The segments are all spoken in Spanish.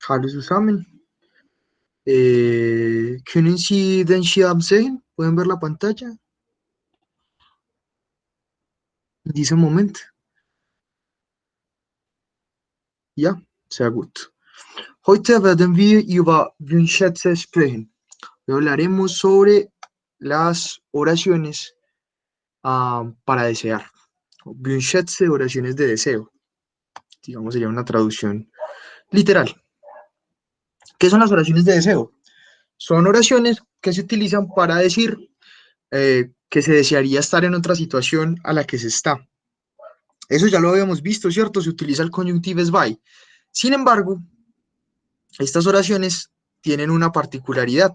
Hallo zusammen. Können Sie den Schirm sehen? ¿Pueden ver la pantalla? In diesem Moment. Ja, sehr gut. Heute werden wir über Wunschsätze sprechen. Hoy hablaremos sobre las oraciones para desear. Wunschsätze, oraciones de deseo. Digamos, sería una traducción literal. ¿Qué son las oraciones de deseo? Son oraciones que se utilizan para decir que se desearía estar en otra situación a la que se está. Eso ya lo habíamos visto, ¿cierto? Se utiliza el conjunctives by. Sin embargo, estas oraciones tienen una particularidad.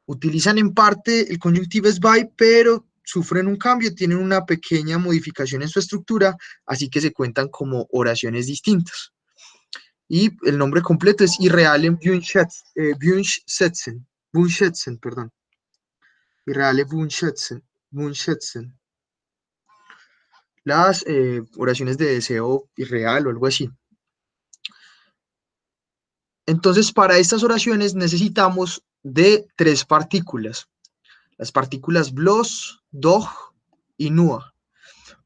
Utilizan en parte el conjunctives by, pero sufren un cambio, tienen una pequeña modificación en su estructura, así que se cuentan como oraciones distintas. Y el nombre completo es Irreale Wunschsätzen, perdón. Irreale Wunschsätzen. Las oraciones de deseo irreal o algo así. Entonces, para estas oraciones necesitamos de tres partículas. Las partículas blos, dog y nua.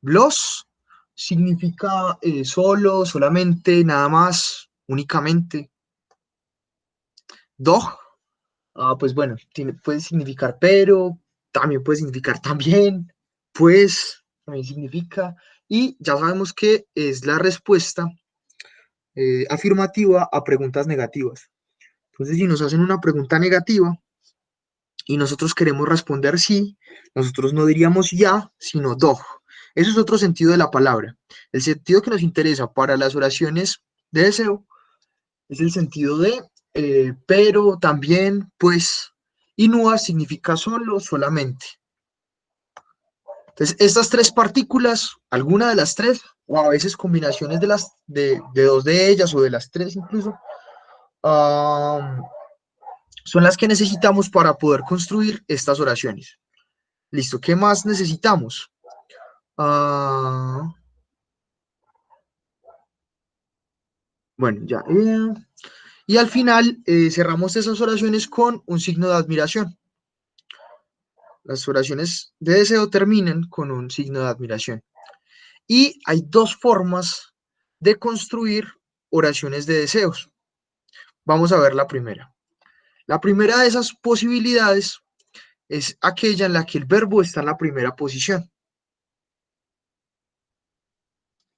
Blos significa solo, solamente, nada más, únicamente. Dog, pues bueno, puede significar pero, también puede significar también, pues, también significa. Y ya sabemos que es la respuesta afirmativa a preguntas negativas. Entonces, si nos hacen una pregunta negativa y nosotros queremos responder sí, nosotros no diríamos ya, sino dog. Eso es otro sentido de la palabra. El sentido que nos interesa para las oraciones de deseo es el sentido de pero, también, pues, y nua significa solo, solamente. Entonces, estas tres partículas, alguna de las tres, o a veces combinaciones de dos de ellas, o de las tres incluso, son las que necesitamos para poder construir estas oraciones. Listo, ¿qué más necesitamos? Bueno, ya. Y al final cerramos esas oraciones con un signo de admiración. Las oraciones de deseo terminan con un signo de admiración. Y hay dos formas de construir oraciones de deseos. Vamos a ver la primera. La primera de esas posibilidades es aquella en la que el verbo está en la primera posición.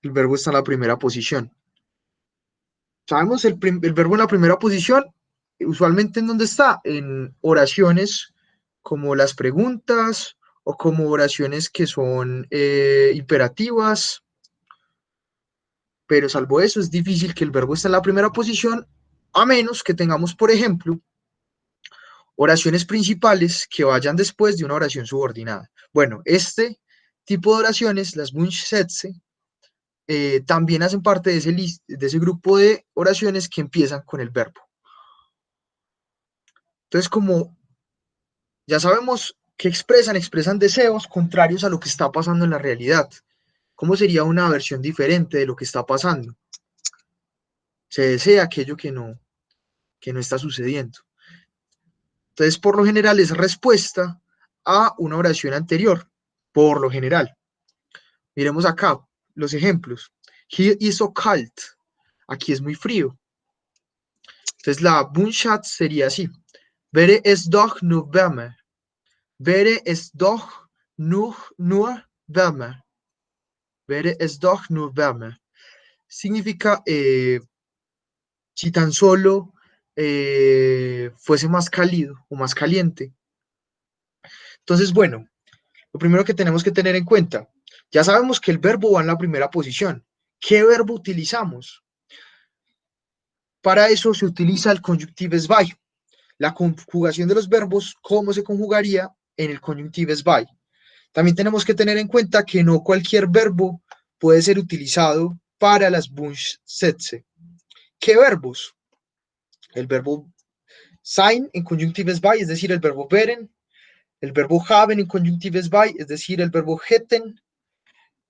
El verbo está en la primera posición. Sabemos el verbo en la primera posición, usualmente en dónde está, en oraciones como las preguntas o como oraciones que son imperativas, pero salvo eso es difícil que el verbo esté en la primera posición, a menos que tengamos, por ejemplo, oraciones principales que vayan después de una oración subordinada. Bueno, este tipo de oraciones, las Wunschsätze, también hacen parte de ese grupo de oraciones que empiezan con el verbo. Entonces, como ya sabemos que expresan deseos contrarios a lo que está pasando en la realidad. ¿Cómo sería una versión diferente de lo que está pasando? Se desea aquello que no está sucediendo. Entonces, por lo general, es respuesta a una oración anterior, por lo general. Miremos acá los ejemplos. Here is so cold. Aquí es muy frío. Entonces, la Wunschsatz sería así. Wäre es doch nur wärmer. Wäre es doch nur wärmer. Wäre es doch nur wärmer. Significa si tan solo fuese más cálido o más caliente. Entonces, bueno, lo primero que tenemos que tener en cuenta, ya sabemos que el verbo va en la primera posición. ¿Qué verbo utilizamos? Para eso se utiliza el conjunctives by. La conjugación de los verbos, ¿cómo se conjugaría en el conjunctives by? También tenemos que tener en cuenta que no cualquier verbo puede ser utilizado para las Wunschsätze. ¿Qué verbos? El verbo sein en conjunctives by, es decir, el verbo wären, el verbo haben en conjunctives by, es decir, el verbo hätten,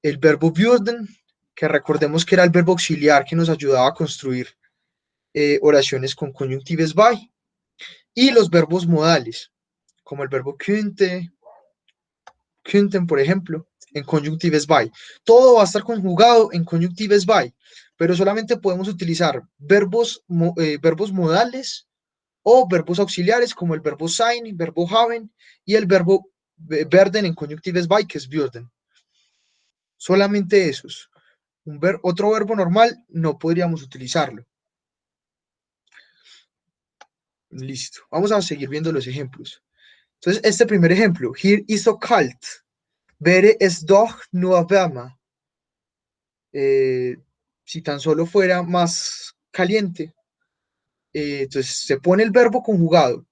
el verbo würden, que recordemos que era el verbo auxiliar que nos ayudaba a construir oraciones con conjunctives by, y los verbos modales, como el verbo könnten, por ejemplo, en conjunctives by. Todo va a estar conjugado en conjunctives by, pero solamente podemos utilizar verbos modales o verbos auxiliares como el verbo sein, verbo haben y el verbo werden en conjunctives by, que es würden. Solamente esos. Otro verbo normal no podríamos utilizarlo. Listo. Vamos a seguir viendo los ejemplos. Entonces, este primer ejemplo. Hier ist so kalt. Wäre es doch nur wärmer. Si tan solo fuera más caliente. Entonces, se pone el verbo conjugado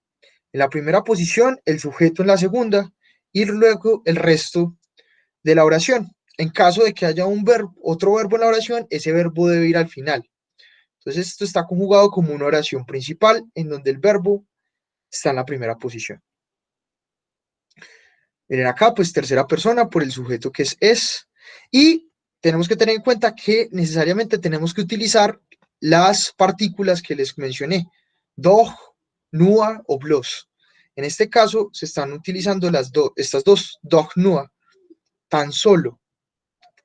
en la primera posición, el sujeto en la segunda y luego el resto de la oración. En caso de que haya otro verbo en la oración, ese verbo debe ir al final. Entonces, esto está conjugado como una oración principal en donde el verbo está en la primera posición. Miren acá, pues tercera persona por el sujeto que es. Y tenemos que tener en cuenta que necesariamente tenemos que utilizar las partículas que les mencioné. Doch, nur o bloß. En este caso se están utilizando estas dos, doch, nur, tan solo.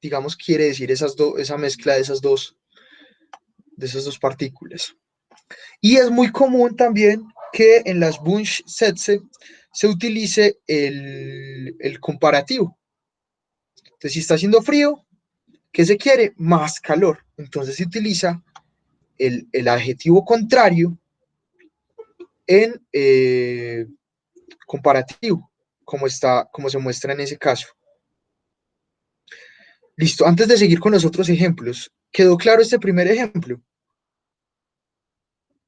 Digamos, quiere decir esa mezcla de esas dos partículas. Y es muy común también que en las Wunschsätze se utilice el comparativo. Entonces, si está haciendo frío, ¿qué se quiere? Más calor. Entonces se utiliza el adjetivo contrario en comparativo, como se muestra en ese caso. Listo, antes de seguir con los otros ejemplos, ¿quedó claro este primer ejemplo?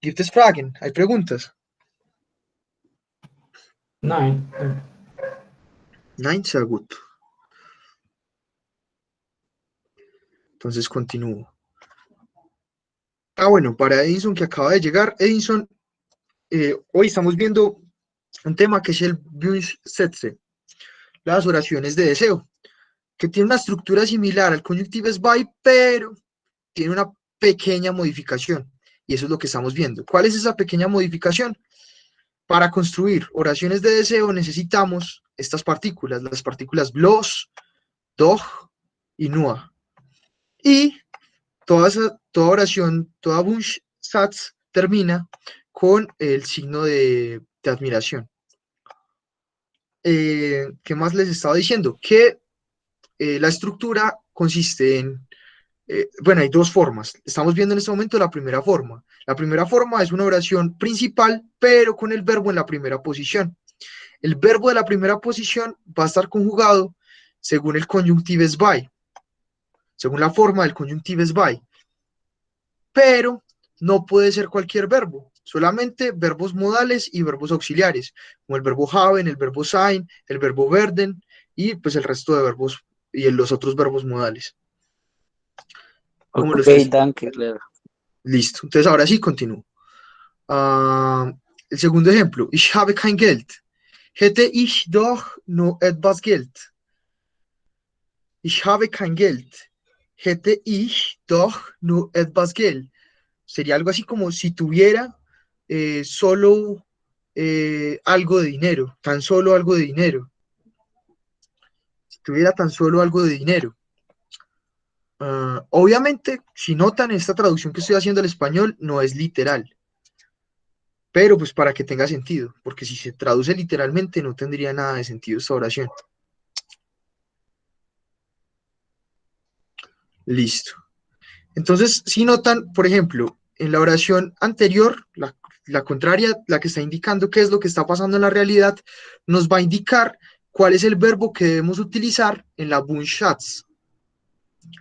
Gibt es Fragen? ¿Hay preguntas? Nein. Nein, sehr gut. Entonces continúo. Bueno, para Edinson que acaba de llegar, Edinson, hoy estamos viendo un tema que es el Wunschsätze, las oraciones de deseo, que tiene una estructura similar al conjunctives by, pero tiene una pequeña modificación, y eso es lo que estamos viendo. ¿Cuál es esa pequeña modificación? Para construir oraciones de deseo necesitamos estas partículas, las partículas bloß, doch y nur. Y toda oración, toda Wunschsatz termina con el signo de admiración. ¿Qué más les estaba diciendo? Que la estructura consiste en, bueno, hay dos formas. Estamos viendo en este momento la primera forma. La primera forma es una oración principal, pero con el verbo en la primera posición. El verbo de la primera posición va a estar conjugado según el conjunctives by, según la forma del conjunctives by. Pero no puede ser cualquier verbo, solamente verbos modales y verbos auxiliares, como el verbo haben, el verbo sein, el verbo werden y pues el resto de verbos y los otros verbos modales. Como Ok, los que... danke, claro. Listo. Entonces ahora sí continúo. El segundo ejemplo. Ich habe kein Geld. Hätte ich doch nur etwas Geld. Ich habe kein Geld. Hätte ich doch nur etwas Geld. Sería algo así como si tuviera solo algo de dinero, tan solo algo de dinero. Si tuviera tan solo algo de dinero. Obviamente, si notan, esta traducción que estoy haciendo al español no es literal. Pero pues para que tenga sentido, porque si se traduce literalmente no tendría nada de sentido esta oración. Listo. Entonces, si notan, por ejemplo, en la oración anterior, la contraria, la que está indicando qué es lo que está pasando en la realidad, nos va a indicar cuál es el verbo que debemos utilizar en la Wunschsatz.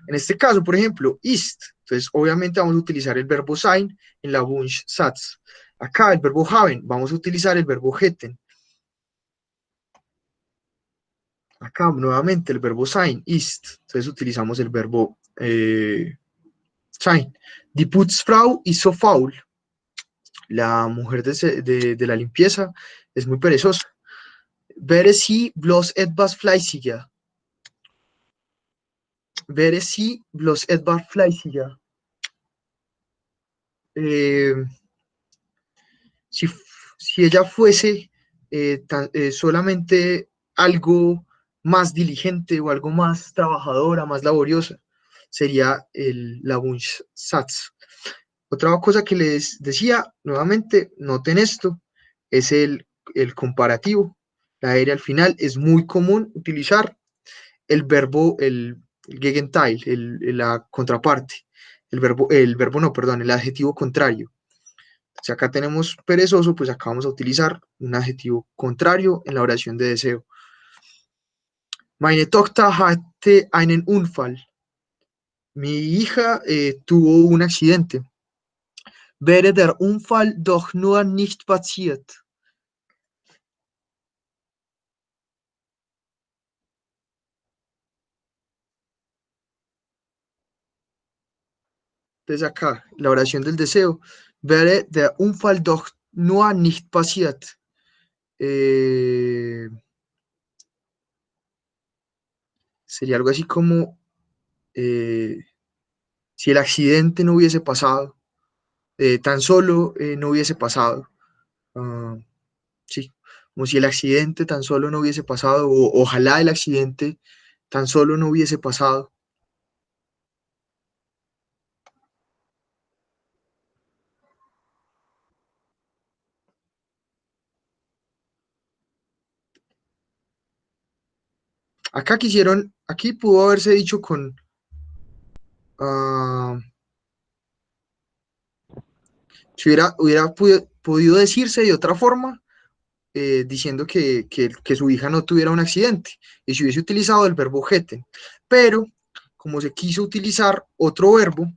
En este caso, por ejemplo, ist. Entonces, obviamente vamos a utilizar el verbo sein en la Wunschsatz. Acá el verbo haben, vamos a utilizar el verbo hätten. Acá nuevamente el verbo sein, ist. Entonces utilizamos el verbo sein. Die Putzfrau ist so faul. La mujer de la limpieza es muy perezosa. Wäre sie bloß etwas fleißiger. Wäre sie bloß etwas fleißiger. eh, si, si ella fuese solamente algo más diligente o algo más trabajadora, más laboriosa, sería la Wunschsatz. Otra cosa que les decía, nuevamente, noten esto, es el comparativo. La R al final es muy común utilizar el verbo, el Gegenteil, la contraparte. El verbo no, perdón, el adjetivo contrario. Si acá tenemos perezoso, pues acá vamos a utilizar un adjetivo contrario en la oración de deseo. Meine Tochter hatte einen Unfall. Mi hija tuvo un accidente. Wäre der Unfall doch nur nicht passiert. Entonces acá, la oración del deseo. Wäre der Unfall doch nur nicht passiert. Sería algo así como eh, si el accidente no hubiese pasado, tan solo no hubiese pasado. Ah, sí, como si el accidente tan solo no hubiese pasado, o ojalá el accidente tan solo no hubiese pasado. Acá quisieron, aquí pudo haberse dicho con, ah, si hubiera podido decirse de otra forma, diciendo que su hija no tuviera un accidente, y si hubiese utilizado el verbo hätten. Pero, como se quiso utilizar otro verbo,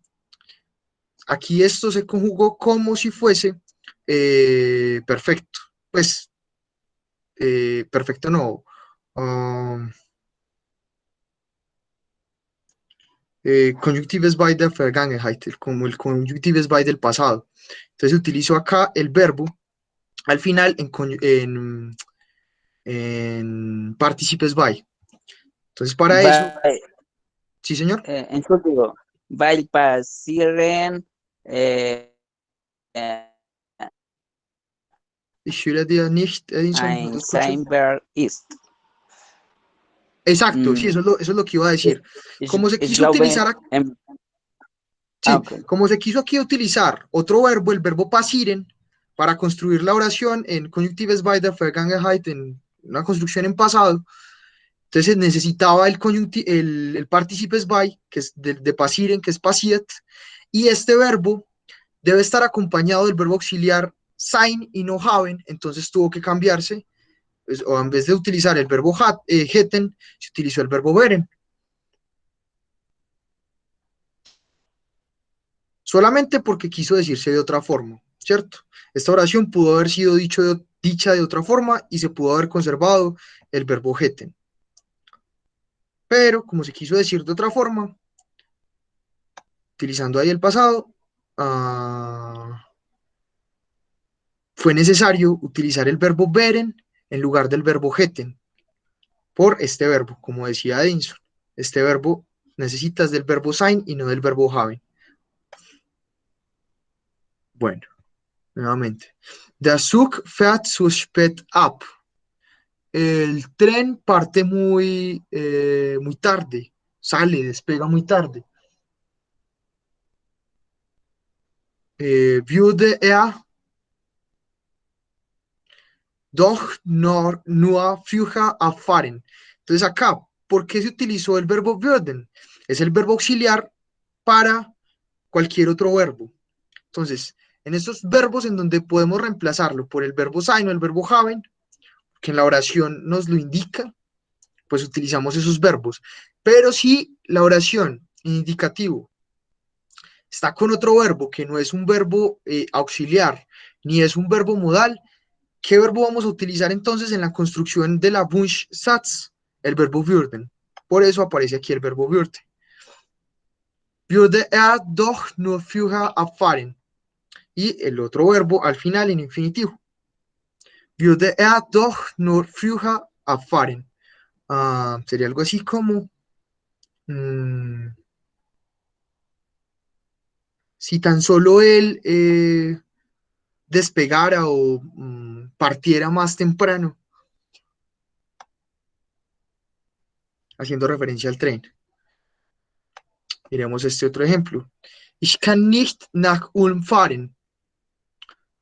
aquí esto se conjugó como si fuese perfecto. Pues, perfecto no. um, Conjunctives by der Vergangenheit, como el conjunctives by del pasado. Entonces utilizo acá el verbo al final en participes by. Entonces para eso, Weil, sí señor. Entschuldigung, weil passieren äh, Ich höre dir nicht, Edinson, no te ein escucho. Seinberg ist. Exacto, sí, Mm, eso es lo que iba a ich, decir. ich, Como se ich quiso glaube, utilizar, sí, okay. como se quiso aquí utilizar otro verbo, el verbo passieren, para construir la oración en conjunctives by der Vergangenheit, en una construcción en pasado. Entonces necesitaba el participes by, que es de passieren, que es passiert, y este verbo debe estar acompañado del verbo auxiliar sein y no haben, entonces tuvo que cambiarse, pues, o en vez de utilizar el verbo hätten, se utilizó el verbo wären. Solamente porque quiso decirse de otra forma, ¿cierto? Esta oración pudo haber sido dicha de otra forma y se pudo haber conservado el verbo hätten. Pero como se quiso decir de otra forma, utilizando ahí el pasado, fue necesario utilizar el verbo wären en lugar del verbo hätten por este verbo, como decía Edinson. Este verbo necesitas del verbo sein y no del verbo haben. Bueno, nuevamente. Der Zug fährt zu spät ab. El tren parte muy tarde, despega muy tarde. Würde doch nur früher abfahren. Entonces acá, ¿por qué se utilizó el verbo würden? Es el verbo auxiliar para cualquier otro verbo. Entonces, en estos verbos en donde podemos reemplazarlo por el verbo sein o el verbo haben, que en la oración nos lo indica, pues utilizamos esos verbos. Pero si la oración indicativo está con otro verbo que no es un verbo auxiliar ni es un verbo modal, ¿qué verbo vamos a utilizar entonces en la construcción de la Wunschsatz? El verbo würden. Por eso aparece aquí el verbo würde. Würde doch nur früher abfahren. Y el otro verbo al final en infinitivo. Würde doch nur früher abfahren. Sería algo así como... mmm, si tan solo él despegara o partiera más temprano, haciendo referencia al tren. Miremos este otro ejemplo. Ich kann nicht nach Ulm fahren.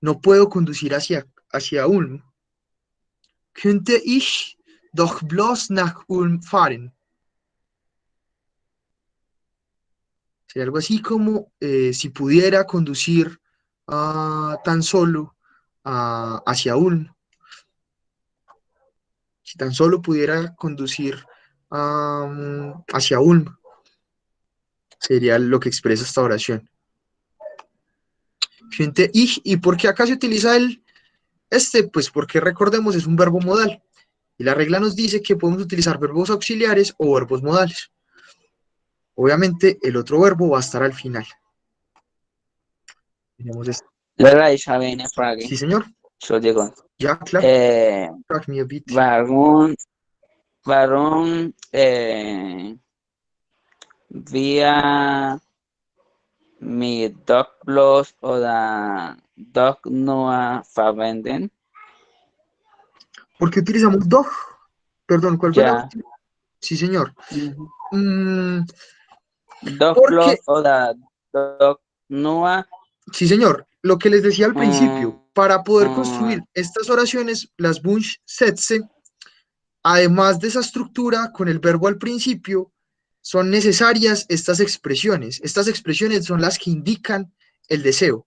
No puedo conducir hacia Ulm. Könnte ich doch bloß nach Ulm fahren. Sería algo así como si pudiera conducir tan solo hacia Ulm. Si tan solo pudiera conducir hacia Ulm, sería lo que expresa esta oración. Könnte ich, ¿y por qué acá se utiliza pues porque recordemos es un verbo modal. Y la regla nos dice que podemos utilizar verbos auxiliares o verbos modales. Obviamente el otro verbo va a estar al final. Tenemos esto. Allora, ich habe eine Sí, Frage. señor. Entschuldigung. Ja, klar. Eh, Frag mir bitte. warum wir mit Doc Plus oder Doc Noah verwenden? ¿Por qué utilizamos dog? Perdón, ¿cuál fue la Ya. última? Sí, señor. Mhm. Mm, Doc porque, Plus oder Doc Noah. sí, señor, lo que les decía al principio, para poder construir mm, estas oraciones, las Wunschsätze, además de esa estructura con el verbo al principio, son necesarias estas expresiones. Estas expresiones son las que indican el deseo.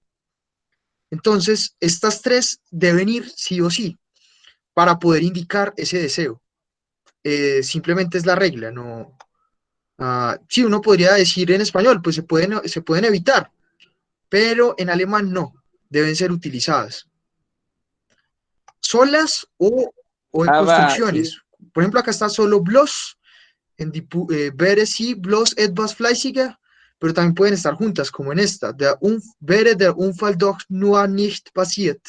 Entonces, estas tres deben ir sí o sí para poder indicar ese deseo. Simplemente es la regla, no. Sí, uno podría decir en español, pues se pueden evitar, pero en alemán no, deben ser utilizadas solas o en aber ich, construcciones. Por ejemplo, acá está solo bloß, wäre sí, bloß etwas fleißiger, pero también pueden estar juntas, como en esta. Wäre der Unfall doch nur nicht passiert.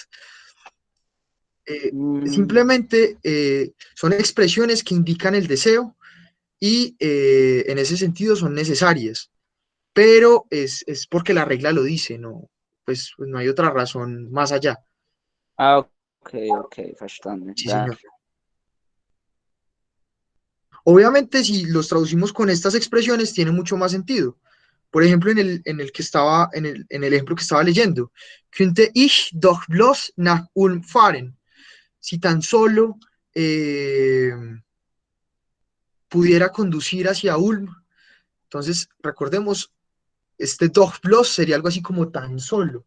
Simplemente son expresiones que indican el deseo y en ese sentido son necesarias, pero es porque la regla lo dice, no, pues no hay otra razón más allá. okay, verstanden. Sí, señor. Danke. Obviamente, si los traducimos con estas expresiones, tiene mucho más sentido. Por ejemplo, en el ejemplo que estaba leyendo, könnte ich doch bloß nach Ulm fahren. Si tan solo eh, pudiera conducir hacia Ulm. Entonces, recordemos, este doch bloß sería algo así como tan solo.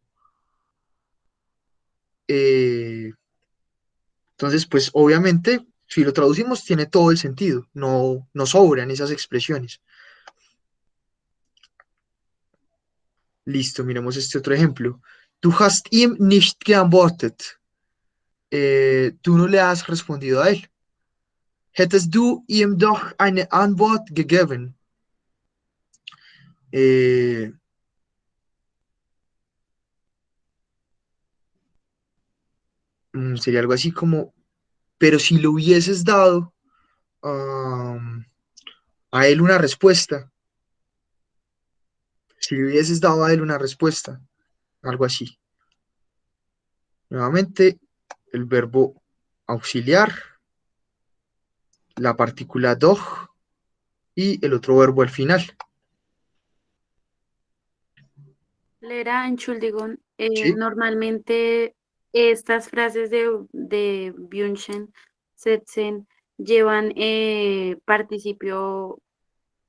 Eh, entonces, pues obviamente, si lo traducimos, tiene todo el sentido. No sobran esas expresiones. Listo, miremos este otro ejemplo. Du hast ihm nicht geantwortet. Tú no le has respondido a él. Hättest du ihm doch eine Antwort gegeben. Eh, Sería algo así como, pero si le hubieses dado a él una respuesta, si le hubieses dado a él una respuesta, algo así. Nuevamente, el verbo auxiliar, la partícula doch y el otro verbo al final. Lera, Entschuldigung, ¿Sí? normalmente estas frases de Wünschen, Setzen, llevan participio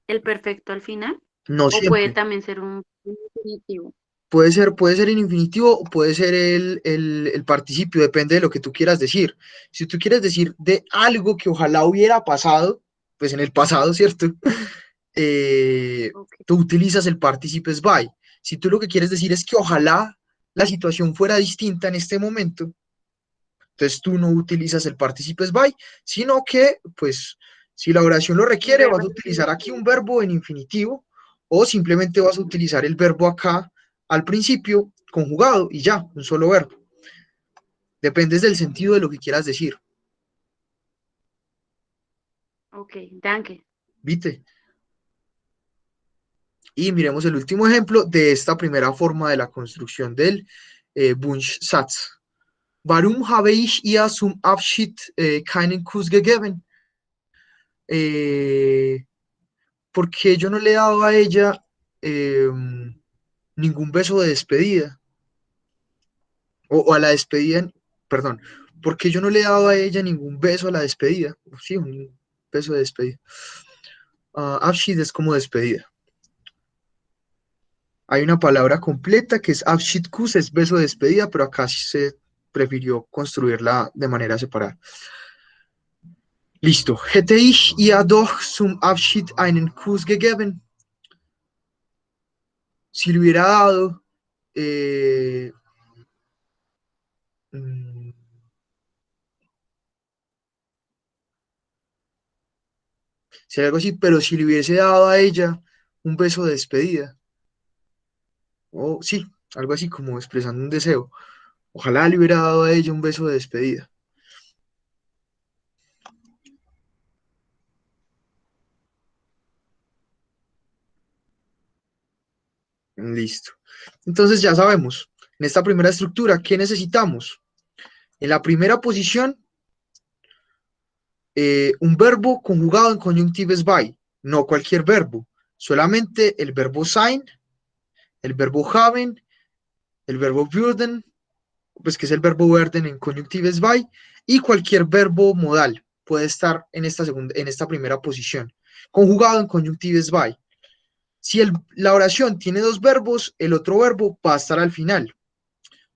el perfecto al final, No o puede siempre. también ser un infinitivo. Puede ser el infinitivo o puede ser el participio, depende de lo que tú quieras decir. Si tú quieres decir de algo que ojalá hubiera pasado, pues en el pasado, ¿cierto? Ok, Tú utilizas el participes by. Si tú lo que quieres decir es que ojalá la situación fuera distinta en este momento, entonces tú no utilizas el participes by, sino que, pues, si la oración lo un requiere, verbo vas a utilizar aquí infinitivo. un verbo en infinitivo o simplemente vas a utilizar el verbo acá al principio conjugado y ya, un solo verbo. Dependes del sentido de lo que quieras decir. Ok, danke. ¿Viste? Y miremos el último ejemplo de esta primera forma de la construcción del Wunschsatz. Warum habe ich ihr zum Abschied keinen Kuss gegeben? Porque yo no le he dado a ella ningún beso de despedida. O a la despedida, perdón, porque yo no le he dado a ella ningún beso a la despedida. Sí, un beso de despedida. Abschied es como despedida. Hay una palabra completa que es Abschiedkuss, es beso de despedida, pero acá sí se prefirió construirla de manera separada. Listo. Hätte ich ihr doch zum Abschied einen Kuss gegeben. Si le hubiera dado mm, sería algo así, pero si le hubiese dado a ella un beso de despedida, o sí, algo así como expresando un deseo. Ojalá le hubiera dado a ella un beso de despedida. Listo. Entonces ya sabemos, en esta primera estructura, ¿qué necesitamos? En la primera posición, un verbo conjugado en conjunctives by, no cualquier verbo, solamente el verbo sein, el verbo haben, el verbo würden, pues que es el verbo werden en conjunctives by, y cualquier verbo modal puede estar en esta primera posición, conjugado en conjunctives by. Si la oración tiene dos verbos, el otro verbo va a estar al final.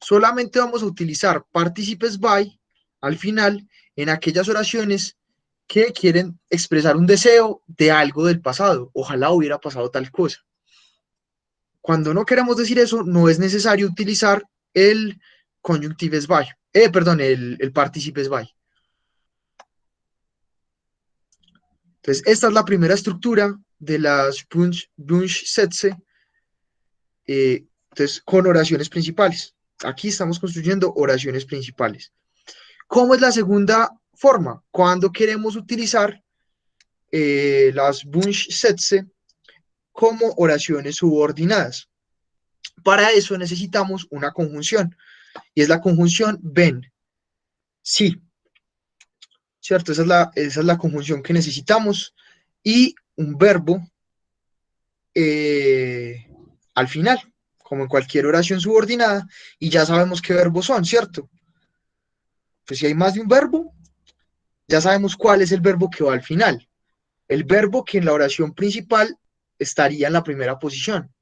Solamente vamos a utilizar partícipes by al final en aquellas oraciones que quieren expresar un deseo de algo del pasado. Ojalá hubiera pasado tal cosa. Cuando no queremos decir eso, no es necesario utilizar el conjunctives by. Perdón, el partícipes by. Entonces, esta es la primera estructura de las Wunschsätze, entonces, con oraciones principales. Aquí estamos construyendo oraciones principales. ¿Cómo es la segunda forma? Cuando queremos utilizar las Wunschsätze como oraciones subordinadas. Para eso necesitamos una conjunción, y es la conjunción wenn. Sí, ¿cierto? Esa es la conjunción que necesitamos, y un verbo al final, como en cualquier oración subordinada, y ya sabemos qué verbos son, ¿cierto? Pues si hay más de un verbo, ya sabemos cuál es el verbo que va al final. El verbo que en la oración principal estaría en la primera posición.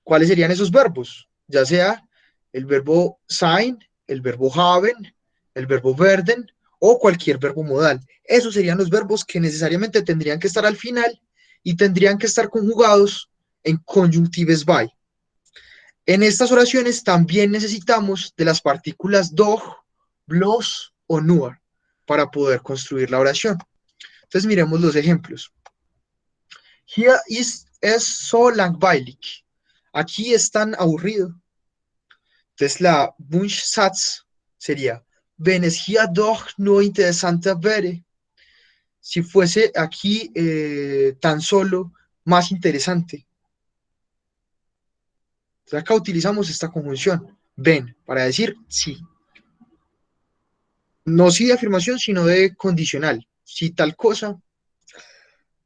¿Cuáles serían esos verbos? Ya sea el verbo sein, el verbo haben, el verbo werden o cualquier verbo modal. Esos serían los verbos que necesariamente tendrían que estar al final y tendrían que estar conjugados en conjunctives by. En estas oraciones también necesitamos de las partículas doch, bloß o nur para poder construir la oración. Entonces miremos los ejemplos. Hier ist es so langweilig. Aquí es tan aburrido. Entonces la Wunschsatz sería, wenn es hier doch nur interessanter wäre. Si fuese aquí tan solo más interesante. Entonces acá utilizamos esta conjunción, wenn, para decir sí. No sí de afirmación, sino de condicional. Si tal cosa.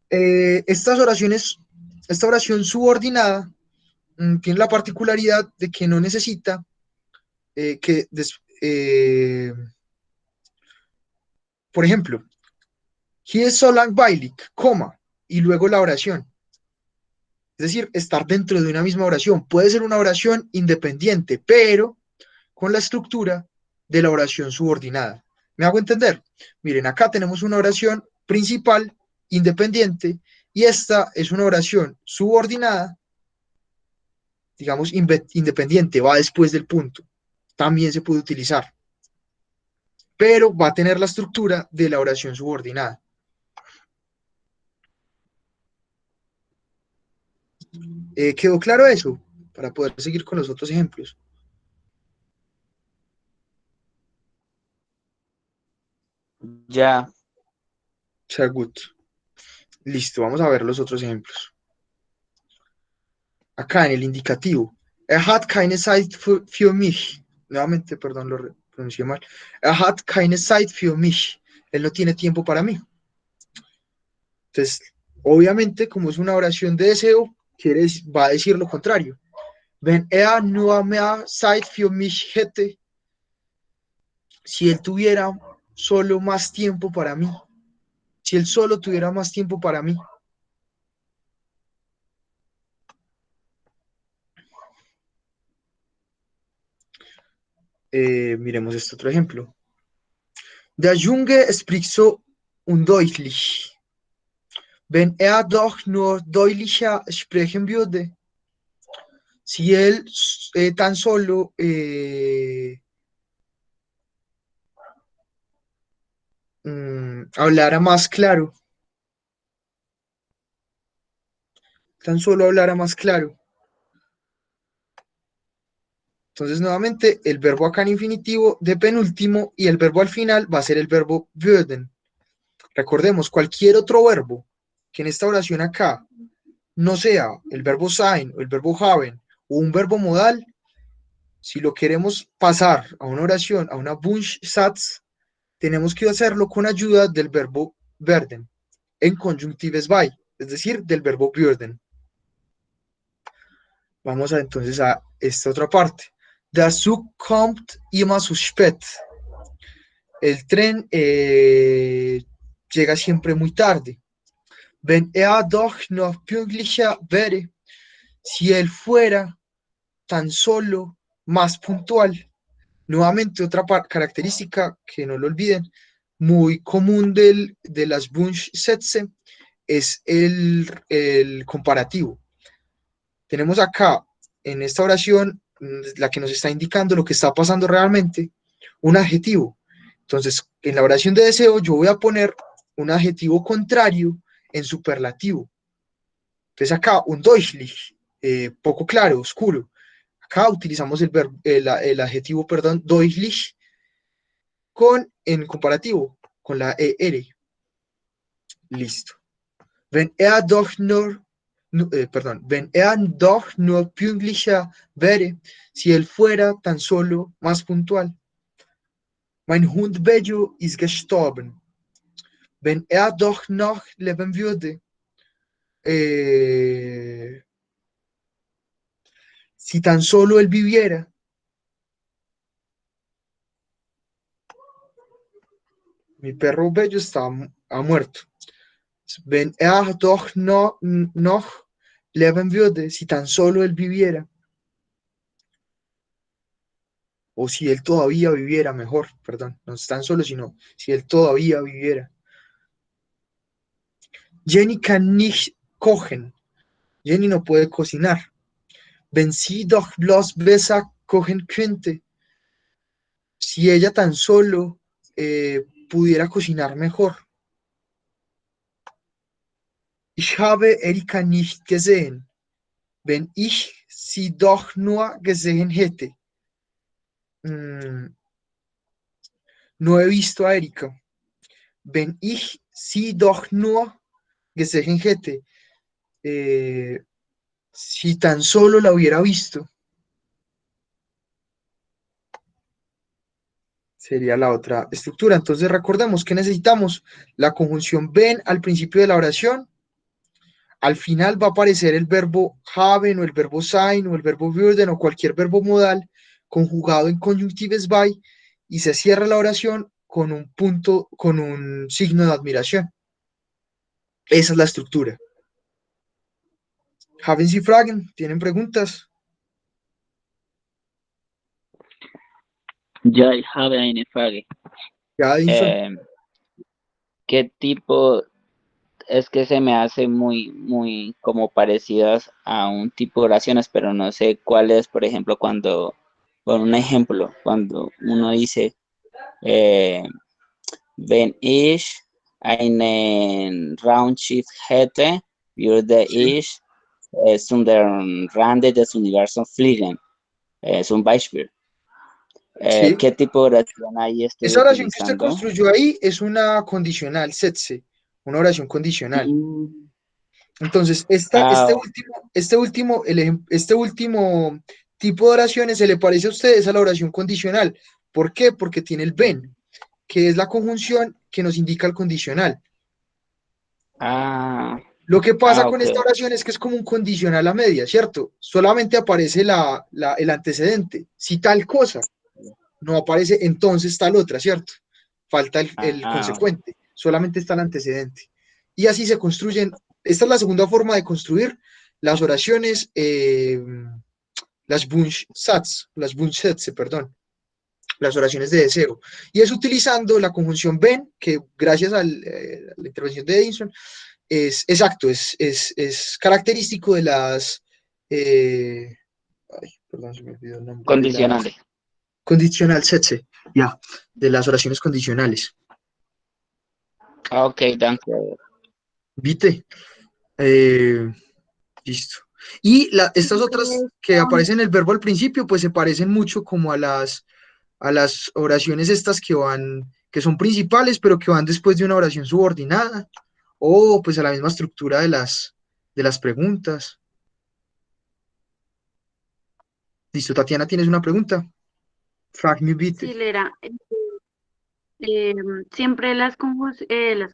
Estas oraciones, esta oración subordinada tiene la particularidad de que no necesita que, por ejemplo, he is so langweilig, coma, y luego la oración. Es decir, estar dentro de una misma oración. Puede ser una oración independiente, pero con la estructura de la oración subordinada. ¿Me hago entender? Miren, acá tenemos una oración principal, independiente, y esta es una oración subordinada, digamos, independiente, va después del punto. También se puede utilizar, pero va a tener la estructura de la oración subordinada. ¿Quedó claro eso? Para poder seguir con los otros ejemplos. Ya. Sehr gut. Listo, vamos a ver los otros ejemplos. acá en el indicativo. Hat keine Zeit für mich. Nuevamente, perdón, lo pronuncié mal. Hat keine Zeit für mich. Él no tiene tiempo para mí. Entonces, obviamente, como es una oración de deseo, va a decir lo contrario. Wenn nur mehr Zeit für mich hätte, si él tuviera solo más tiempo para mí, si él solo tuviera más tiempo para mí. Miremos este otro ejemplo. Der Junge spricht so undeutlich. Wenn doch nur deutlicher sprechen würde, si él tan solo hablara más claro, tan solo hablara más claro. Entonces, nuevamente, el verbo acá en infinitivo de penúltimo y el verbo al final va a ser el verbo würden. Recordemos, cualquier otro verbo que en esta oración acá no sea el verbo sein o el verbo haben o un verbo modal, si lo queremos pasar a una oración, a una Wunschsatz, tenemos que hacerlo con ayuda del verbo werden, en conjunctives bei, es decir, del verbo würden. Vamos entonces a esta otra parte. Der Zug kommt immer zu spät. El tren llega siempre muy tarde. Wenn doch noch pünktlicher wäre, si él fuera tan solo más puntual. Nuevamente, otra característica que no lo olviden, muy común de las Wunschsätze es el comparativo. Tenemos acá, en esta oración, la que nos está indicando lo que está pasando realmente, un adjetivo. Entonces, en la oración de deseo yo voy a poner un adjetivo contrario en superlativo. Entonces acá, un deutlich, poco claro, oscuro. Acá utilizamos el adjetivo, perdón, deutlich en comparativo, con la ER. Listo. Wenn doch nur wenn doch nur pünktlicher wäre, si él fuera tan solo más puntual. Mein Hund Bello ist gestorben. Wenn doch noch leben würde, si tan solo él viviera. Mi perro Bello ha muerto. Wenn doch noch leben würde, si tan solo él viviera. O si él todavía viviera, mejor, perdón, no es tan solo, sino si él todavía viviera. Jenny kann nicht kochen. Jenny no puede cocinar. Wenn sie doch bloß besser kochen könnte. Si ella tan solo pudiera cocinar mejor. Ich habe Erika nicht gesehen. Wenn ich sie doch nur gesehen hätte. No he visto a Erika. Wenn ich sie doch nur gesehen hätte. Si tan solo la hubiera visto. Sería la otra estructura. Entonces recordemos que necesitamos la conjunción ven al principio de la oración. Al final va a aparecer el verbo haben o el verbo sein o el verbo würden o cualquier verbo modal conjugado en conjunctives bei y se cierra la oración con un punto, con un signo de admiración. Esa es la estructura. Haben Sie Fragen? ¿Tienen preguntas? Ja, ich habe eine Frage. Ya, Edinson. ¿Qué tipo? Es que se me hace muy como parecidas a un tipo de oraciones, pero no sé cuál es, por ejemplo, cuando, por un ejemplo, cuando uno dice, wenn ich einen Raumschiff hätte, würde ich zum Rande des Universums fliegen. Es un Beispiel. Sí. ¿Qué tipo de oración ahí estoy Esa oración que usted utilizando? construyó ahí es una condicional, Setze, una oración condicional. Entonces, Ah, este último tipo de oraciones se le parece a ustedes a la oración condicional. ¿Por qué? Porque tiene el ven, que es la conjunción que nos indica el condicional. ah, Lo que pasa con ok. esta oración es que es como un condicional a media, ¿cierto? Solamente aparece el antecedente. Si tal cosa no aparece, entonces tal otra, ¿cierto? Falta el Ah, consecuente, solamente está el antecedente. Y así se construyen. Esta es la segunda forma de construir las oraciones, las Bunch-Sätze, perdón, las oraciones de deseo. Y es utilizando la conjunción ben, que gracias a la intervención de Edison, es exacto, es característico de las, ay, perdón, se me olvidó el nombre, de las condicionales. conditional Sätze, ya, de las oraciones condicionales. Ah, ok, danke. ¿Viste? Eh, listo. Y estas otras que aparecen en el verbo al principio, pues se parecen mucho como a las oraciones estas que son principales, pero que van después de una oración subordinada, o pues a la misma estructura de las preguntas. Listo, Tatiana, ¿tienes una pregunta? Frag me bitte. Sí, Lera. Eh, siempre las conjunciones,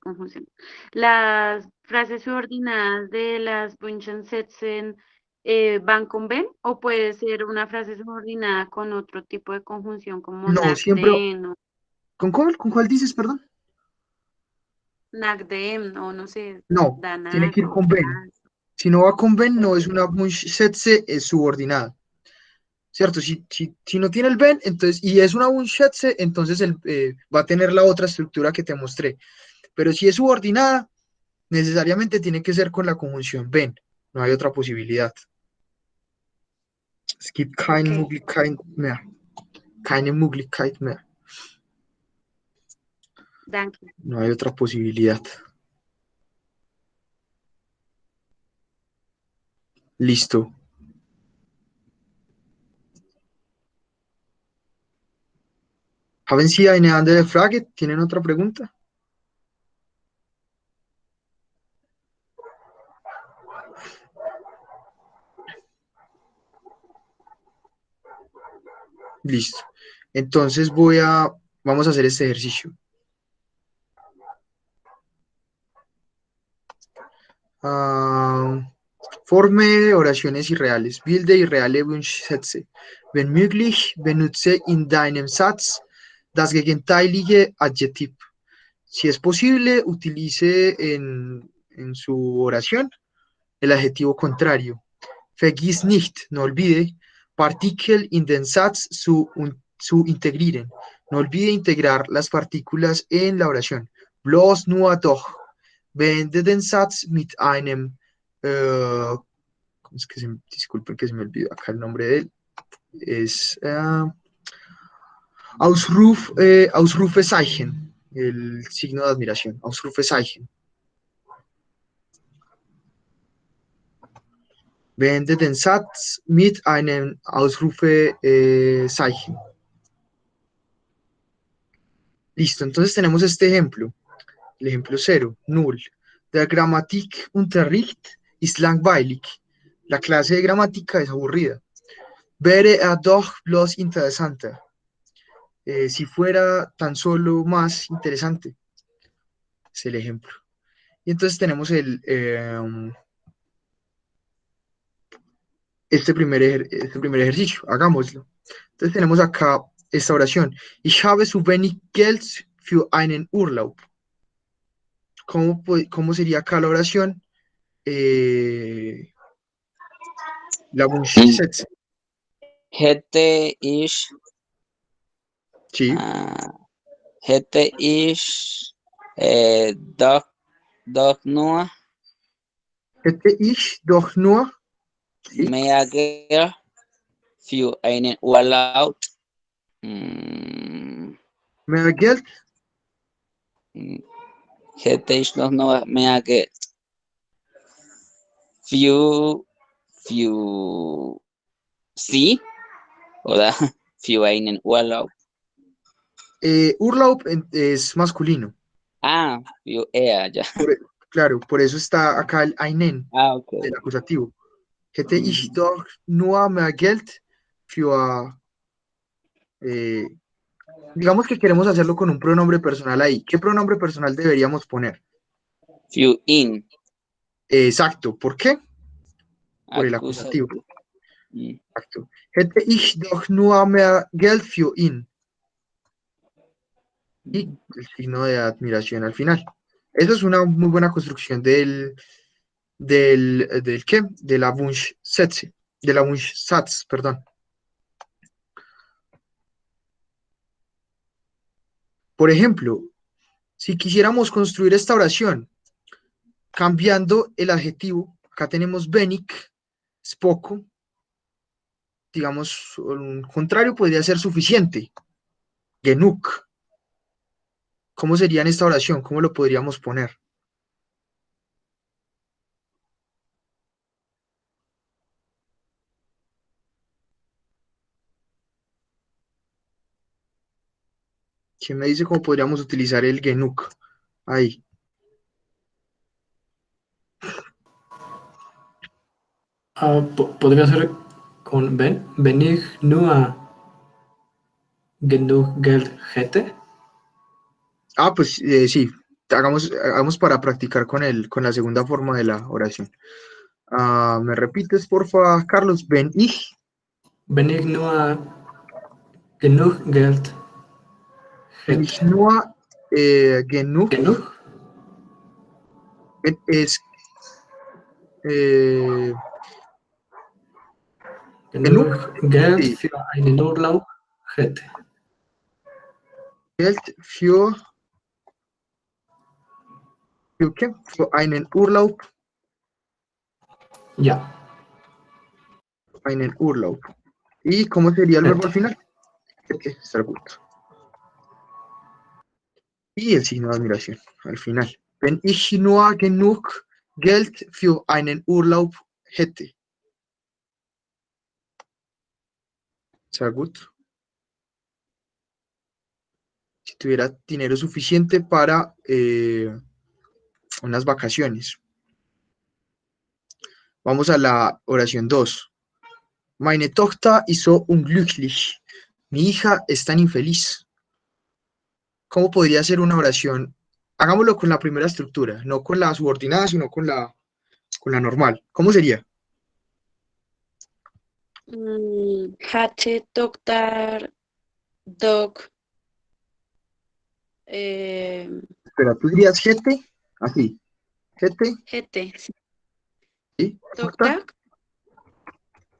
las frases subordinadas de las Bunchen-Setzen van con ben, o puede ser una frase subordinada con otro tipo de conjunción como No, siempre. nagden o ¿Con cuál dices, perdón? nagden o no sé, No, tiene danak que ir o con Ben. das. Si no va con Ben, no Ok, es una Bunshetse, es subordinada. ¿Cierto? Si no tiene el Ben, entonces, y es una Bunshetse, entonces va a tener la otra estructura que te mostré. Pero si es subordinada, necesariamente tiene que ser con la conjunción Ben. No hay otra posibilidad. Es gibt ok. keine Möglichkeit mehr. Keine Möglichkeit mehr. Danke. No hay otra posibilidad. Listo. Haben Sie eine andere Frage? ¿Tienen otra pregunta? Listo. Entonces vamos a hacer este ejercicio. Ah, forme oraciones irreales. Bilde irreale Wunschsätze. Wenn möglich, benutze in deinem Satz das gegenteilige Adjektiv. Si es posible, utilice en su oración el adjetivo contrario. Vergiss nicht, no olvide, Partikel in den Satz zu integrieren. No olvide integrar las partículas en la oración. Bloß nur doch. Beende den Satz mit einem, ¿cómo es que disculpen que se me olvidó acá el nombre de él. Es Ausrufezeichen, el signo de admiración. Ausrufezeichen. Beende den Satz mit einem Ausrufezeichen. Listo, entonces tenemos este ejemplo. El ejemplo cero, null. Der Grammatikunterricht ist langweilig. La clase de gramática es aburrida. Wäre er doch bloß interessanter. Si fuera tan solo más interesante. Es el ejemplo. Y entonces tenemos este primer ejercicio. Hagámoslo. Entonces tenemos acá esta oración. Ich habe zu wenig Geld für einen Urlaub. ¿Cómo sería acá la oración? La Wunschsätze. Hätte ich, Sí. ah, hätte ich doch nur Hätte ich doch nur, sí, mehr Geld für einen Urlaub. Mm, mehr Geld, hätte ich doch nur mehr Geld für sie oder für einen Urlaub. Urlaub es masculino. Ah, für er, ya. Por, Claro, por eso está acá el einen Ah, ok. del acusativo. Hätte ich doch nur mehr Geld für, eh, digamos que queremos hacerlo con un pronombre personal ahí. ¿Qué pronombre personal deberíamos poner? Few in. Exacto. ¿Por qué? Por el acusativo. Acusativo. Mm. Exacto. Hätte ich doch nur mehr Geld für ihn. Y el signo de admiración al final. Eso es una muy buena construcción del ¿qué? De la Wunschsätze, de la Wunschsatz, perdón. Por ejemplo, si quisiéramos construir esta oración cambiando el adjetivo, acá tenemos wenig, es poco, digamos, un contrario podría ser suficiente, genug. ¿Cómo sería en esta oración? ¿Cómo lo podríamos poner? ¿Quién me dice cómo podríamos utilizar el genug? Ahí. Podría ser con wenn ich nur genug Geld hätte. Ah, pues sí, hagamos para practicar con la segunda forma de la oración. ¿Me repites, porfa, Carlos? Wenn ich nur genug Geld Wenn hätte. ich nur genug Genug? es genug Genug Geld sí, für einen Urlaub hätte. Geld für qué? Für einen Urlaub, Ja, einen Urlaub. ¿Y cómo sería el verbo hätte. al final? Sehr gut. Y el signo de admiración al final. Wenn ich nur genug Geld für einen Urlaub hätte. Sehr gut. Si tuviera dinero suficiente para unas vacaciones. Vamos a la oración 2. Meine Tochter ist so unglücklich. Mi hija es tan infeliz. ¿Cómo podría ser una oración? Hagámoslo con la primera estructura, no con la subordinada, sino con la normal. ¿Cómo sería? Hatte, Doktor, Dog, Espera, tú dirías jete, así. Jete, Hete, ¿sí? Tochter, Doktor,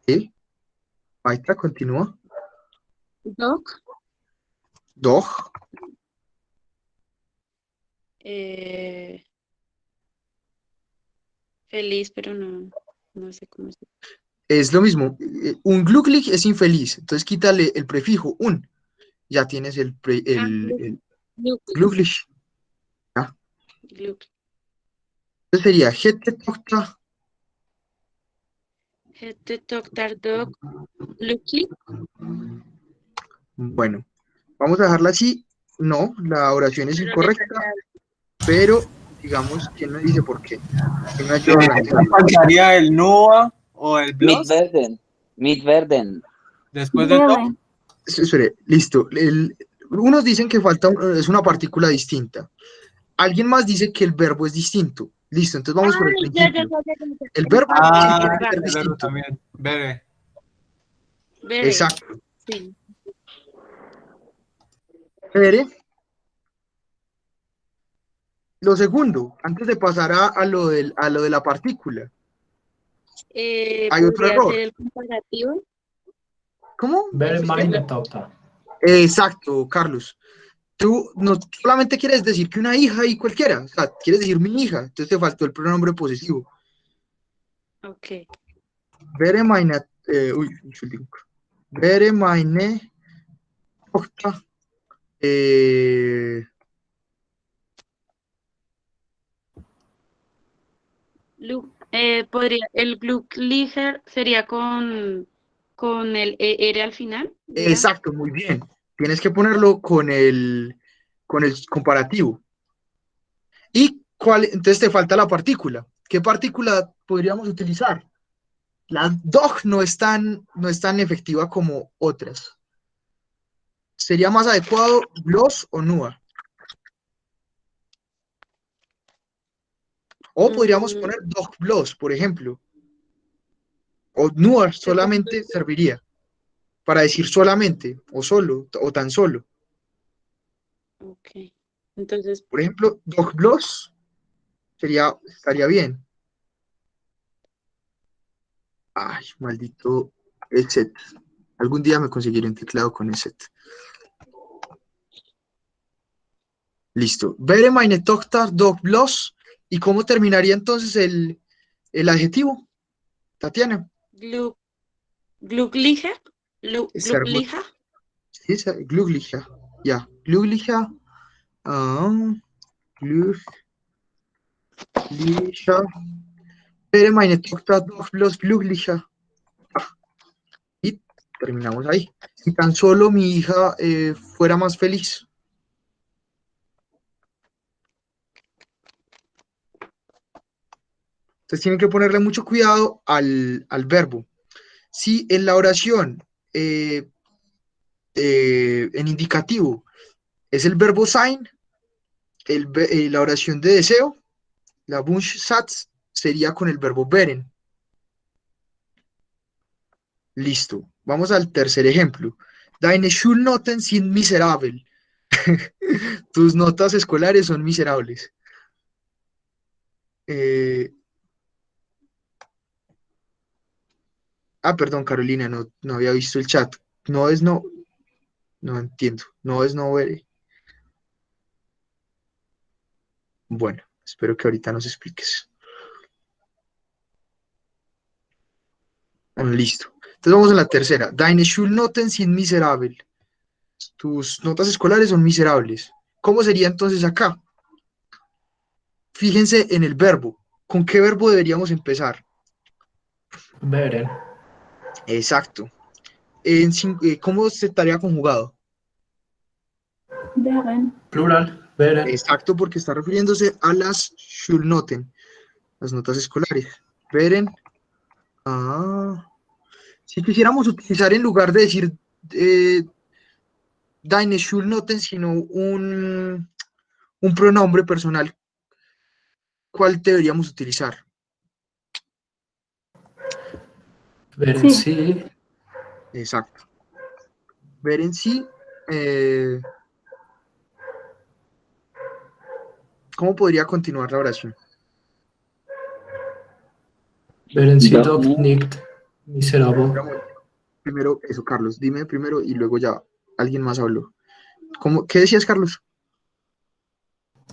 ¿sí? Ahí está, continúa. Dog, Doch, feliz, pero no sé cómo se es lo mismo. Unglücklich es infeliz, entonces quítale el prefijo un. Ya tienes el glücklich. ¿Ya? Glück. Entonces sería jete, Tochter. Hätte, Doktor, Dog, glücklich. Bueno, vamos a dejarla así. No, la oración es Pero le incorrecta, falta pero digamos, ¿quién me dice por qué? ¿Quién me ayuda a organizar? Faltaría el NUA o el BLOS Midverden. Midverden. después del DOC. Espere, listo. Unos dicen que falta, es una partícula distinta. Alguien más dice que el verbo es distinto. Listo, entonces vamos por el Ay, principio. ya. El verbo sí Ah, tiene que ser el verbo distinto. también. Bere. Bere, Exacto. sí. Pere. Lo segundo, antes de pasar a lo de la partícula, hay otro Podría error. ser el comparativo. ¿Cómo? Wäre meine Tochter. Exacto, Carlos. Tú no solamente quieres decir que una hija y cualquiera, o sea, quieres decir mi hija, entonces te faltó el pronombre posesivo. Ok. Wäre meine, Entschuldigung. Wäre meine Tochter, El Glücklicher sería con el ER al final. ¿Ya? exacto, muy bien. Tienes que ponerlo con el comparativo. Y Entonces te falta la partícula. ¿Qué partícula podríamos utilizar? La dog no es tan efectiva como otras. ¿Sería más adecuado gloss o nua? O podríamos poner dog gloss, por ejemplo. O nua solamente serviría para decir solamente, o solo, o tan solo. Ok. Entonces, Por ejemplo, dog gloss estaría bien. Ay, maldito headset. Algún día me conseguiré un teclado con headset. Listo. Bere meine Tochter dog gloss. ¿Y cómo terminaría entonces el adjetivo, Tatiana? glücklicher, Es hermoso. glücklicher. Sí, glücklicher. Ja, glücklicher. Glücklicher. Wäre meine Tochter doch bloß glücklicher. Y terminamos ahí. Si tan solo mi hija fuera más feliz. Entonces tienen que ponerle mucho cuidado al verbo. Si en la oración en indicativo es el verbo sein, la oración de deseo, la Wunschsatz, sería con el verbo beren. Listo. Vamos al tercer ejemplo. Deine Schulnoten sind miserabel. Tus notas escolares son miserables. Perdón, Carolina, no había visto el chat. No es no. No entiendo. No es no veré. Bueno, espero que ahorita nos expliques. Listo. Entonces vamos a la tercera. Deine Schulnoten sind miserabel. Tus notas escolares son miserables. ¿Cómo sería entonces acá? Fíjense en el verbo. ¿Con qué verbo deberíamos empezar? Beren. Exacto. ¿Cómo se estaría conjugado? Beren. Plural. Beren. Exacto, porque está refiriéndose a las Schulnoten, las notas escolares. Beren. Si quisiéramos utilizar en lugar de decir deine Schulnoten, sino un pronombre personal, ¿cuál deberíamos utilizar? Beren sí. Exacto. Beren sí. ¿Cómo podría continuar la oración? Beren sí Dog doch nua. nicht miserable. Primero, eso, Carlos, dime primero y luego ya alguien más habló. ¿Qué decías, Carlos?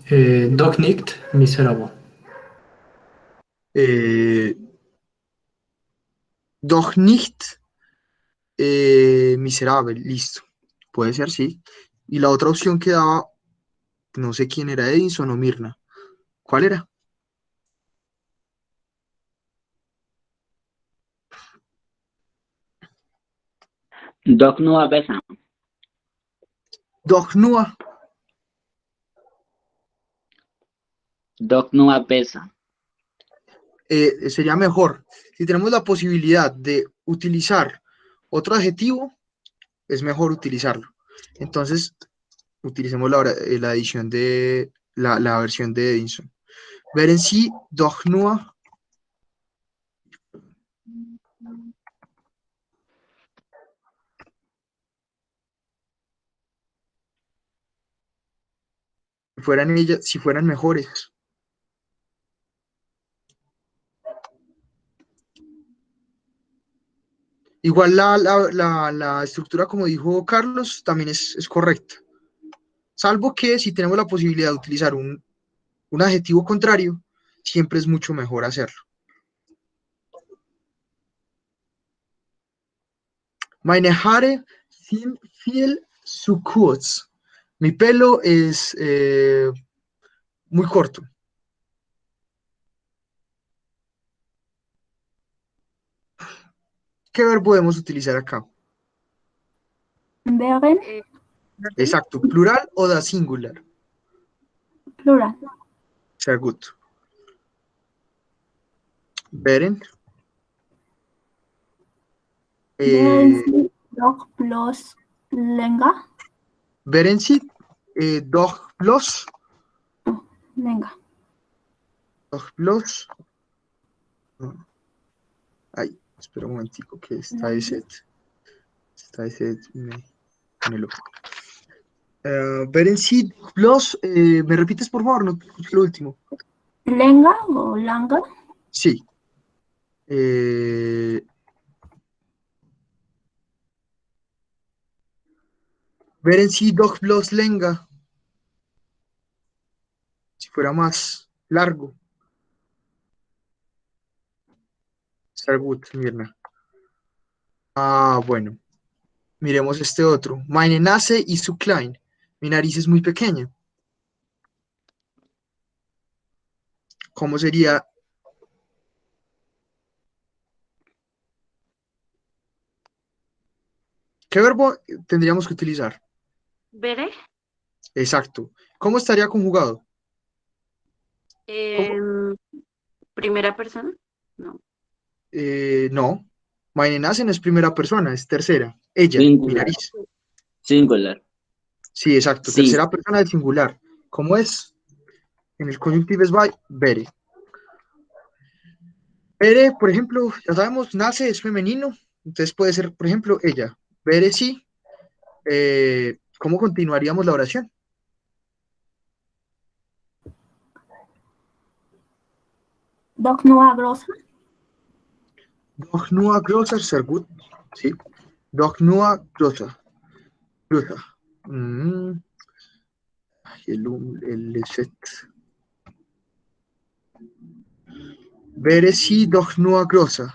Doch nicht miserable. Doch nicht miserable, listo. Puede ser, sí. Y la otra opción que daba, no sé quién era, Edison o Mirna. ¿Cuál era? Dog nua besser. Doch nur. Dog nua besser. Sería mejor. Si tenemos la posibilidad de utilizar otro adjetivo, es mejor utilizarlo. Entonces, utilicemos la edición de la versión de Edison. Wären Sie doch nur. Si fueran mejores. Igual la estructura, como dijo Carlos, también es correcta. Salvo que si tenemos la posibilidad de utilizar un adjetivo contrario, siempre es mucho mejor hacerlo. Meine Haare sind viel zu kurz. Mi pelo es muy corto. ¿Qué verbo podemos utilizar acá? Beren. Exacto, plural o da singular. Plural. Sehr gut. Beren. Wären Sie doch bloß länger? Beren Sie doch bloß. Länger. Doch bloß. Ay, espera un momentico que está ese. Está ese. Me lo. Beren Sie bloß. ¿Me repites por favor? No escuché lo último. Länger o langer? Sí. Wären Sie doch bloß länger. Si fuera más largo. Sehr gut, Mirna. Bueno. Miremos este otro. Meine Nase ist zu klein. Mi nariz es muy pequeña. ¿Cómo sería? ¿Qué verbo tendríamos que utilizar? ¿Veré? Exacto. ¿Cómo estaría conjugado? ¿Primera persona? No. No. Meine Nase no es primera persona, es tercera. Ella, mi Singular. nariz. Singular. Sí, exacto. Sí. Tercera persona del singular. ¿Cómo es? En el conyuntivo es by, bere. Bere, por ejemplo, ya sabemos, nace, es femenino. Entonces puede ser, por ejemplo, ella. Bere sí. ¿Cómo continuaríamos la oración? Doch nur größer? Doch nur größer, sehr gut. Sí. Doch nur größer. Größer. El set. Wäre sie doch nur größer.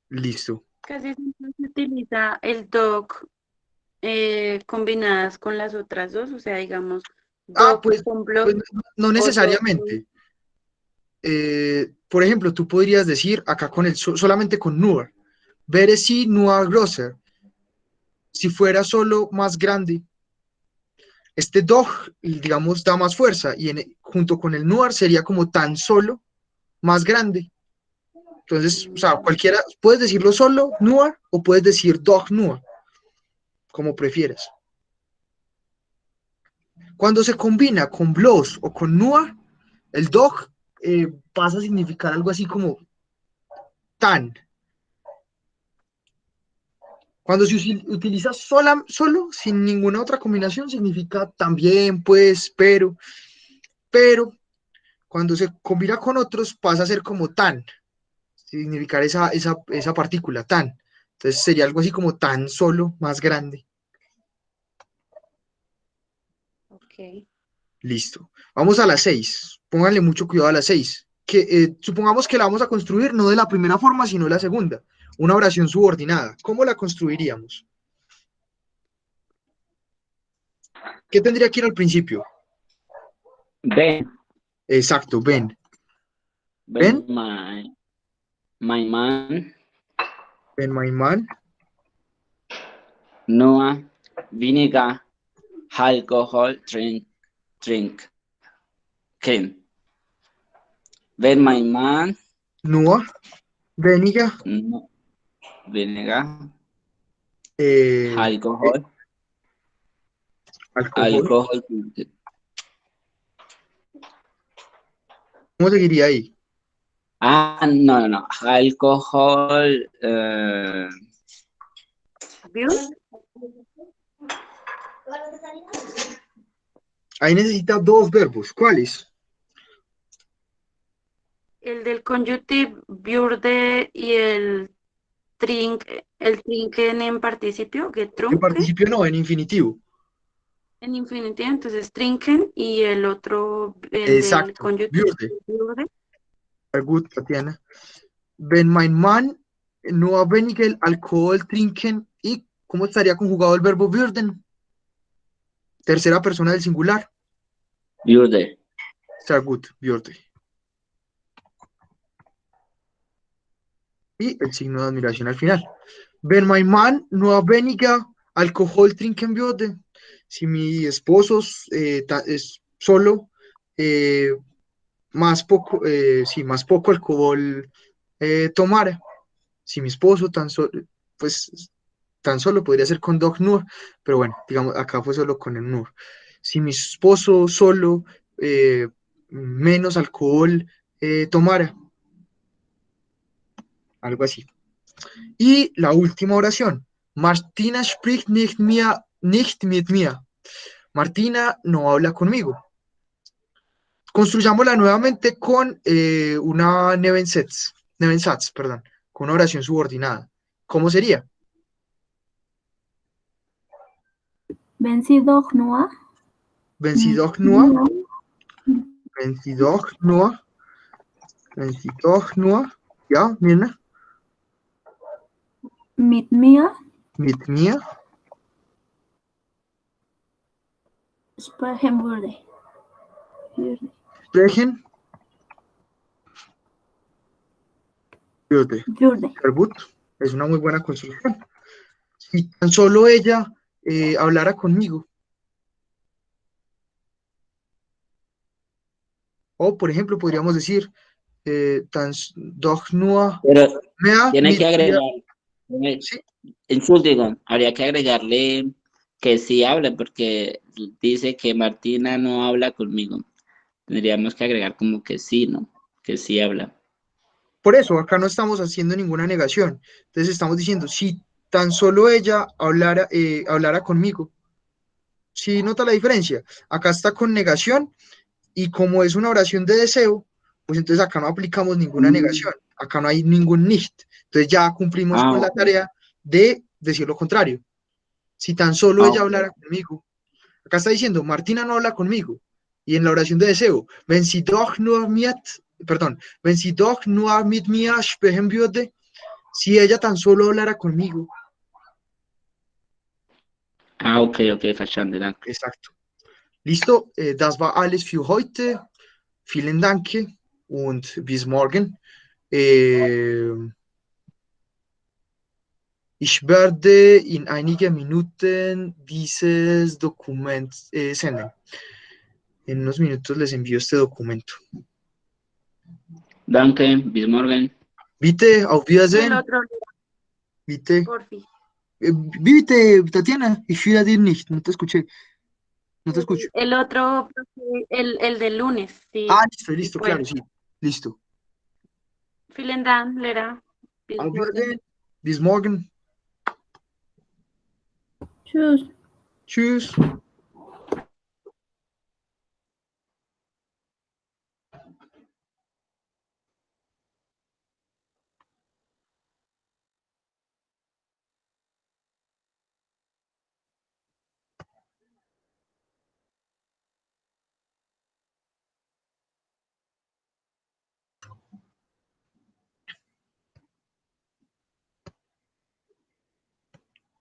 Listo. Casi siempre se utiliza el doc combinadas con las otras dos, o sea, digamos, doc Pues, con bloc pues no o doc necesariamente. Por ejemplo, tú podrías decir acá con solamente con nur. Wäre sie nur größer. Si fuera solo más grande. Este doch, digamos, da más fuerza y junto con el nur sería como tan solo más grande. Entonces, o sea, cualquiera, puedes decirlo solo, nur, o puedes decir doch nur, como prefieras. Cuando se combina con bloß o con nur, el doch pasa a significar algo así como tan. Cuando se utiliza solo, sin ninguna otra combinación, significa también, pues, pero cuando se combina con otros pasa a ser como tan, significar esa partícula, tan. Entonces sería algo así como tan solo, más grande. Ok. Listo. Vamos a la 6. Pónganle mucho cuidado a la 6. Supongamos que la vamos a construir no de la primera forma, sino de la segunda. Una oración subordinada. ¿Cómo la construiríamos? ¿Qué tendría que ir al principio? Ven. Exacto, ven. Ven. Ven. My man. Ven, my man. Noah. Vinegar. Alcohol. Drink. Ken. Ven, my man. Noah. Veniga. No. Vinegar. Alcohol. Alcohol. ¿Cómo seguiría ahí? No. Alcohol. Ahí necesita dos verbos. ¿Cuáles? El del conjunctive würde y el trinken en participio, En getrunken, participio no, en infinitivo. en infinitivo, entonces trinken y el otro, el del Exacto. conjunctive würde. Sehr gut, Tatiana. Wenn mein Mann nur weniger Alkohol trinken. ¿Y cómo estaría conjugado el verbo würden? Tercera persona del singular. Würde. Sehr gut, würde. Y el signo de admiración al final. Wenn mein Mann nur weniger Alkohol trinken würde. Si mi esposo es solo, más poco, sí, más poco alcohol tomara. Si mi esposo pues tan solo podría ser con Dog Nur, pero bueno, digamos, acá fue solo con el Nur. Si mi esposo solo menos alcohol tomara, algo así. Y la última oración. Martina spricht nicht mit mir. Martina no habla conmigo. Construyámosla nuevamente con una Nebensatz, perdón, con una oración subordinada. ¿Cómo sería? Wenn sie doch nur Wenn sie mit doch nur, mir, wenn sie doch nur, wenn sie doch nur, ja, Mirna, mit mir mit mir sprechen würde. sprechen würde. Würde. Sehr gut. Es una muy buena construcción. Si tan solo ella hablara conmigo. O, por ejemplo, podríamos decir, doch nur Pero mehr tiene mit que ihr. agregar, Sí, digo, habría que agregarle que sí habla, porque dice que Martina no habla conmigo. Tendríamos que agregar como que sí, ¿no? Que sí habla. por eso, acá no estamos haciendo ninguna negación. Entonces estamos diciendo, si tan solo ella hablara conmigo. ¿Sí nota la diferencia? Acá está con negación y como es una oración de deseo, pues entonces acá no aplicamos ninguna negación. Acá no hay ningún nicht. Entonces ya cumplimos con la Ok. tarea de decir lo contrario. Si tan solo ella Ok. hablara conmigo. Acá está diciendo, Martina no habla conmigo. Y en la oración de deseo, wenn sie doch nur mit mir sprechen würde, si ella tan solo hablara conmigo. Ok, verstanden, danke. Exacto. Listo, das war alles für heute. Vielen Dank und bis morgen. Ich werde in einigen Minuten dieses Dokument senden. En unos minutos les envío este documento. Danke, bis morgen. Bitte, auf Y el Wiedersehen. otro, Bitte. porfi. Bitte, Tatiana, ich höre dir nicht. No te escuché. No te escucho. El otro, profe, el del lunes, sí. Ah, listo, sí listo, puede. claro, sí. Listo. Vielen Dank, Lera. Bis Auf morgen. Wiedersehen. Bis morgen. Tschüss. Tschüss.